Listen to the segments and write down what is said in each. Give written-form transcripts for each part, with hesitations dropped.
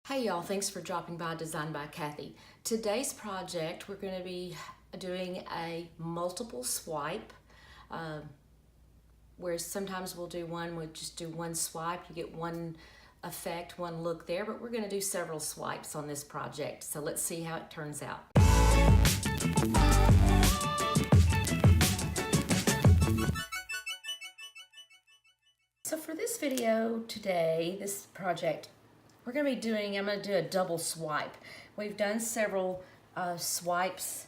Hey y'all, thanks for dropping by Design by Kathy. Today's project, we're going to be doing a multiple swipe, where sometimes we'll do one, we'll just do one swipe, you get one effect, one look there, but we're going to do several swipes on this project. So let's see how it turns out. So for this video today, this project, I'm going to do a double swipe. We've done several swipes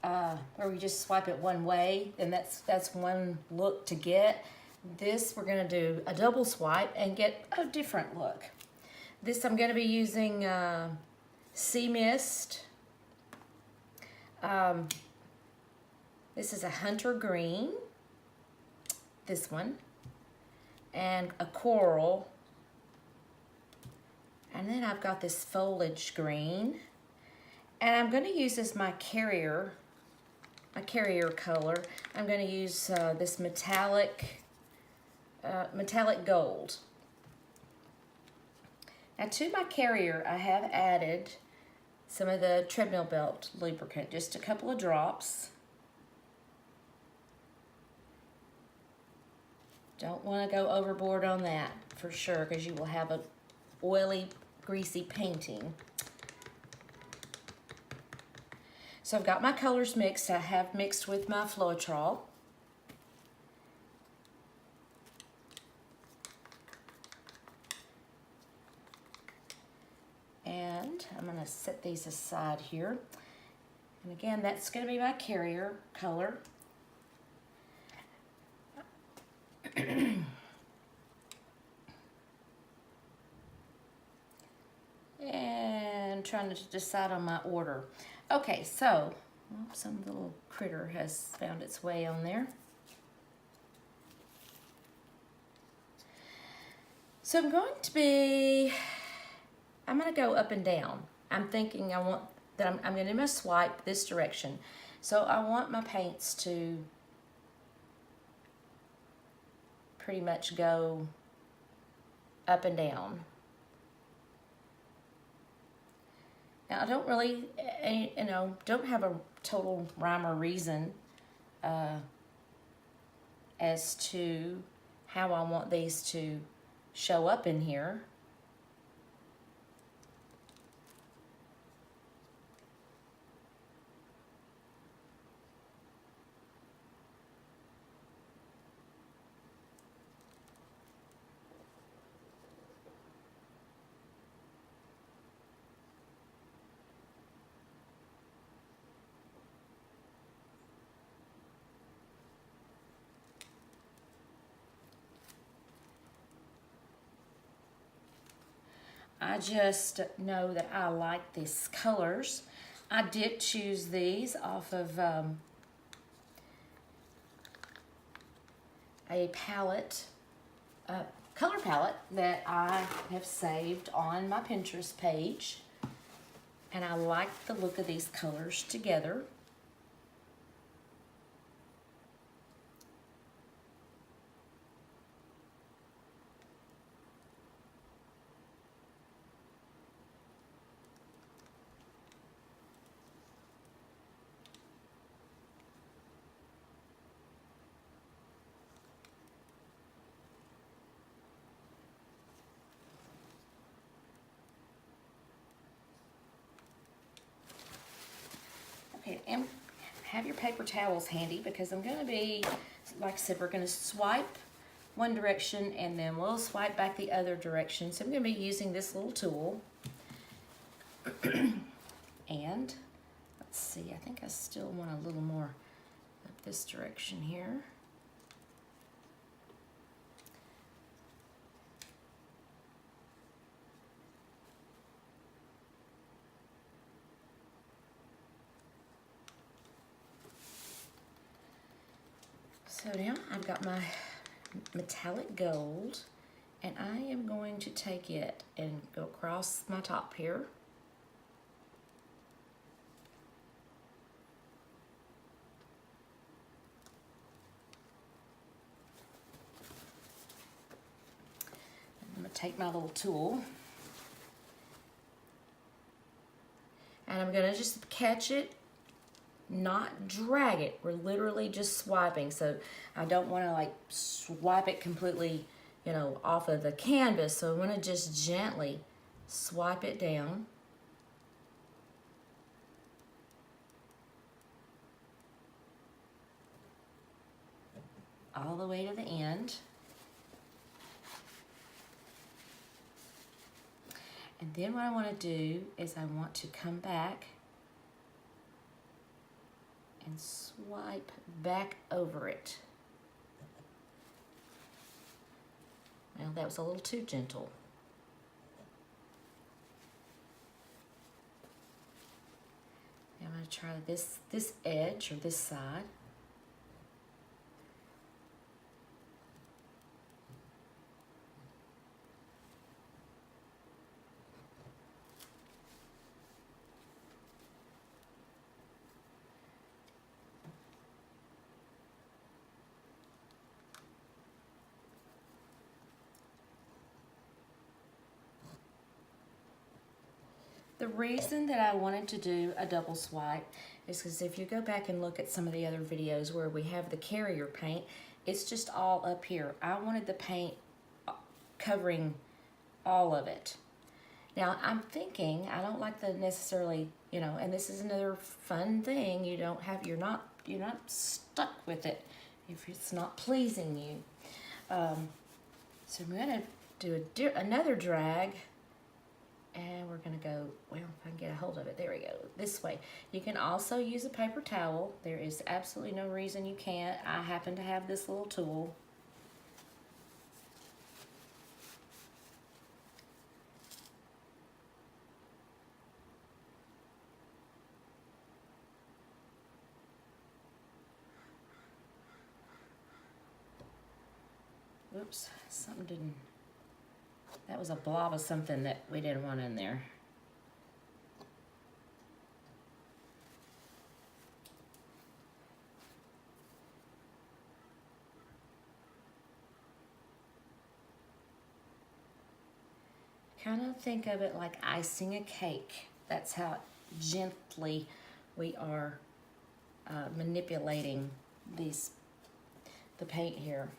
where we just swipe it one way, and that's one look to get. This, we're going to do a double swipe and get a different look. This, I'm going to be using Sea Mist. This is a Hunter Green, this one, and a Coral. And then I've got this Foliage Green. And I'm going to use as my carrier color. I'm going to use this metallic gold. Now to my carrier, I have added some of the treadmill belt lubricant, just a couple of drops. Don't want to go overboard on that for sure, because you will have a oily, greasy painting. So I've got my colors mixed. I have mixed with my Floetrol. And I'm going to set these aside here. And again, that's going to be my carrier color. And trying to decide on my order. Okay, so some little critter has found its way on there. So I'm going to go up and down. I'm thinking I'm going to swipe this direction. So I want my paints to pretty much go up and down. Now, I don't really, don't have a total rhyme or reason as to how I want these to show up in here. I just know that I like these colors. I did choose these off of a palette, color palette that I have saved on my Pinterest page. And I like the look of these colors together. Okay, and have your paper towels handy, because I'm going to be, like I said, we're going to swipe one direction and then we'll swipe back the other direction. So I'm going to be using this little tool. And let's see, I think I still want a little more up this direction here. So now I've got my metallic gold, and I am going to take it and go across my top here. I'm going to take my little tool And I'm gonna just catch it, not drag it. We're literally just swiping. So I don't wanna like swipe it completely, you know, off of the canvas. So I'm gonna just gently swipe it down. All the way to the end. And then what I want to do is I want to come back and swipe back over it. Well, that was a little too gentle. I'm going to try this edge or this side. The reason that I wanted to do a double swipe is because if you go back and look at some of the other videos where we have the carrier paint, it's just all up here. I wanted the paint covering all of it. Now I'm thinking, I don't like the necessarily, you know, and this is another fun thing, you're not stuck with it if it's not pleasing you. So I'm gonna do another drag. And we're gonna go, well, if I can get a hold of it, there we go, this way. You can also use a paper towel. There is absolutely no reason you can't. I happen to have this little tool. Whoops, something didn't. That was a blob of something that we didn't want in there. Kind of think of it like icing a cake. That's how gently we are manipulating the paint here.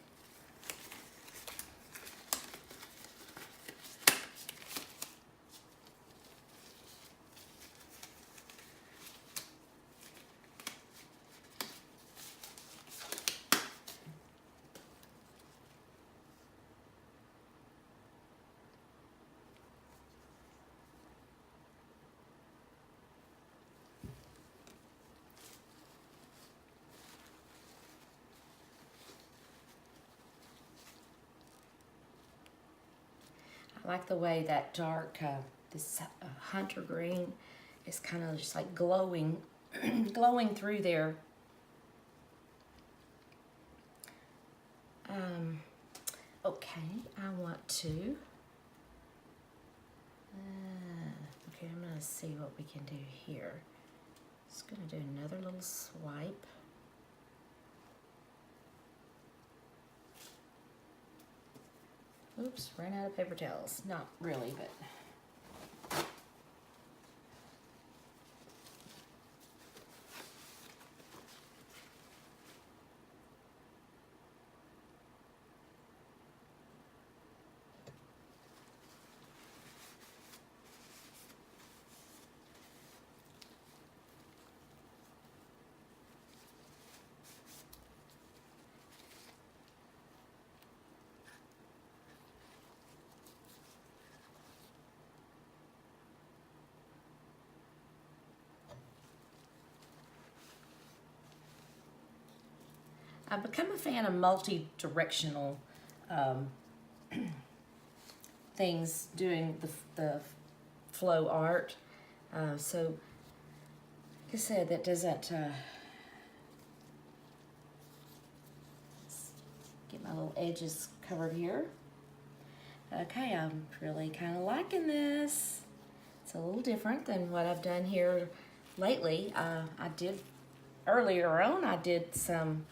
I like the way that dark, this hunter green is kind of just like glowing, glowing through there. Okay, I want to, okay, I'm gonna see what we can do here. Just gonna do another little swipe. Oops, ran out of paper towels. Not really, but. I've become a fan of multi-directional things doing the flow art. So, like I said, that doesn't get my little edges covered here. Okay, I'm really kind of liking this. It's a little different than what I've done here lately. I did earlier on, I did some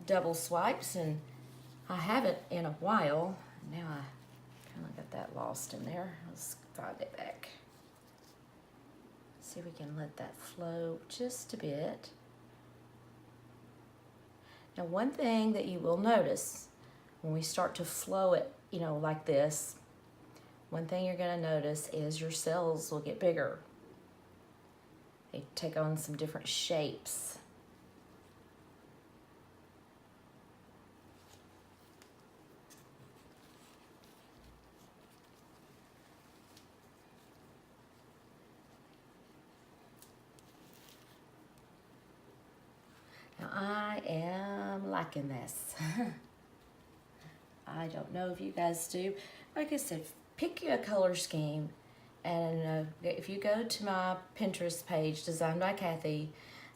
double swipes, and I haven't in a while. Now I kind of got that lost in there. Let's find it back. See if we can let that flow just a bit. Now, one thing that you will notice when we start to flow it, you know, like this, one thing you're going to notice is your cells will get bigger. They take on some different shapes. Now, I am liking this. I don't know if you guys do. Like I said, pick you a color scheme. And if you go to my Pinterest page, Designed by Kathy,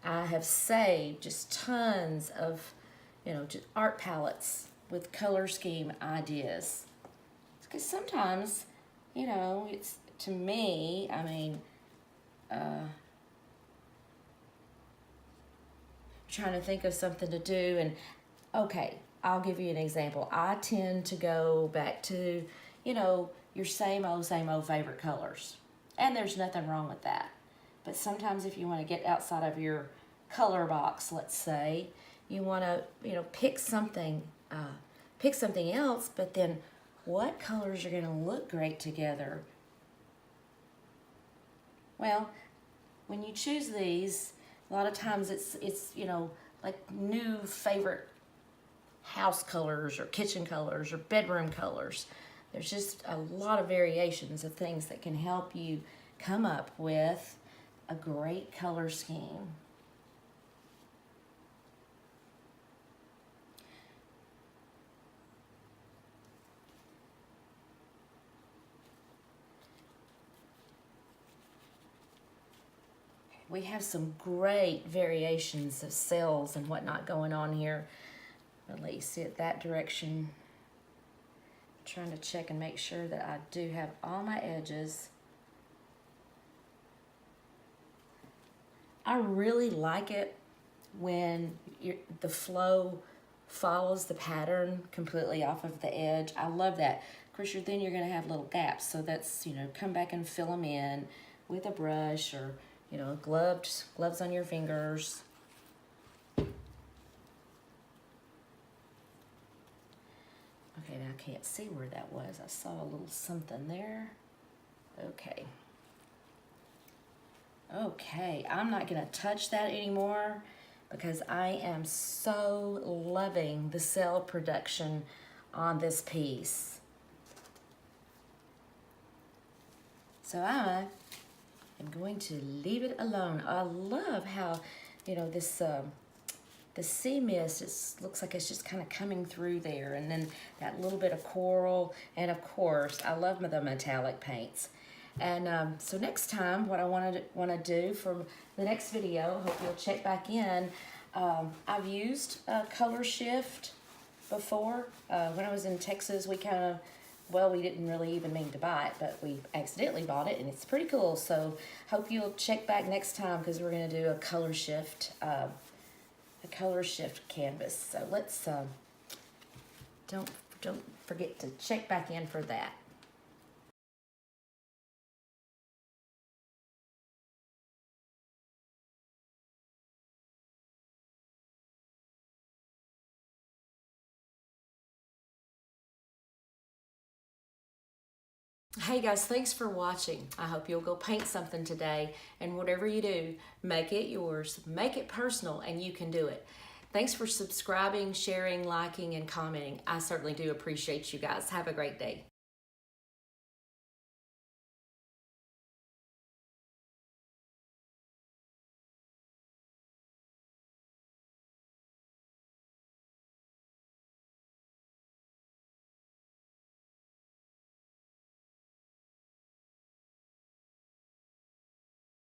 I have saved just tons of, you know, just art palettes with color scheme ideas. Because sometimes, you know, it's, to me, I mean, trying to think of something to do, and okay, I'll give you an example. I tend to go back to, you know, your same old favorite colors. And there's nothing wrong with that. But sometimes if you want to get outside of your color box, let's say, you want to, you know, pick something else, but then what colors are going to look great together? Well, when you choose these, a lot of times it's you know, like new favorite house colors or kitchen colors or bedroom colors. There's just a lot of variations of things that can help you come up with a great color scheme. We have some great variations of cells and whatnot going on here. I'll let you see it that direction. Trying to check and make sure that I do have all my edges. I really like it when the flow follows the pattern completely off of the edge. I love that. Of course, then you're going to have little gaps, so that's, you know, come back and fill them in with a brush or, you know, gloves on your fingers. Okay, now I can't see where that was. I saw a little something there. Okay. Okay, I'm not gonna touch that anymore because I am so loving the cell production on this piece. So I am going to leave it alone. I love how, you know, this the sea mist, it looks like it's just kind of coming through there, and then that little bit of coral, and of course, I love the metallic paints. And so next time, what I want to do for the next video, hope you'll check back in. I've used Color Shift before. When I was in Texas, we kind of, well, we didn't really even mean to buy it, but we accidentally bought it, and it's pretty cool. So hope you'll check back next time because we're going to do a Color Shift canvas. So let's don't forget to check back in for that. Hey guys, thanks for watching. I hope you'll go paint something today, and whatever you do, make it yours, make it personal, and you can do it. Thanks for subscribing, sharing, liking, and commenting. I certainly do appreciate you guys. Have a great day.